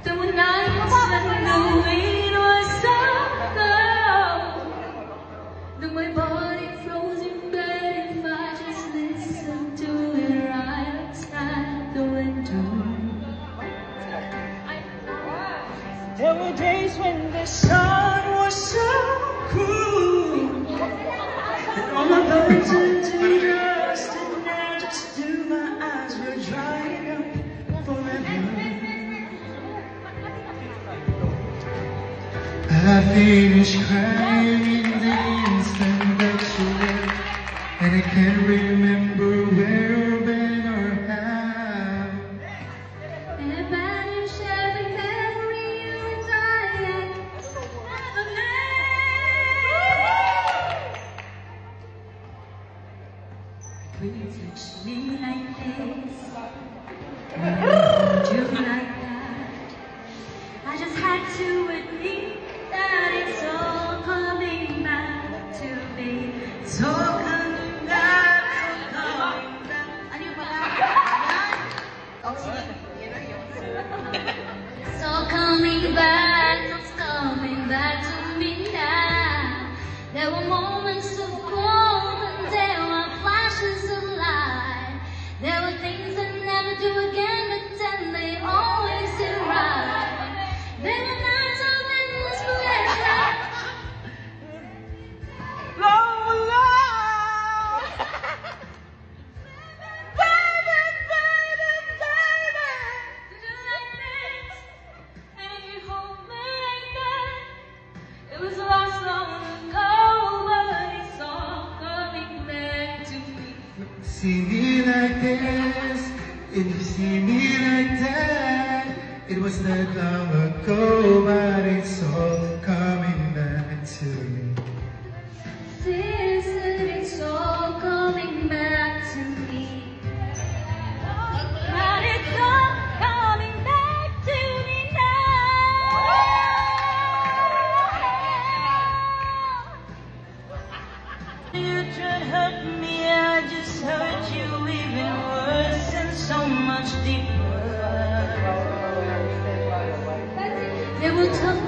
There were nights when the wind was so cold that my body froze in bed if I just listened to it right outside the window. There were days when the sun was so cruel and all my bones turned to dust, and I just knew my eyes were drying up forever. I finished crying the instant that you left, and I can't remember where or when or how. And I vanished every memory you and I had ever made. When you touched me like this, and I held you like that, I just had to admit that it's all coming back to me. It's all coming back, coming back. Ano yung pala? Oh, sige. It's all coming back to me now. There were moments of cold and there were flashes of light. There were things I never do again, but then they always did right. There were nights of endless pleasure. Love, love. Baby, baby, baby. Did you like this? And if you hold me like that, it was lost long ago, but it's all coming back to me. See me like this, if you see me like that, it was that long ago, but it's all coming back to me. This and it's all coming back to me. But it's all coming back to me now. You tried to hurt me, I just hurt you even worse and so much deeper. There will come.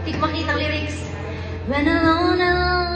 Di ko makita ang lyrics. When alone, alone.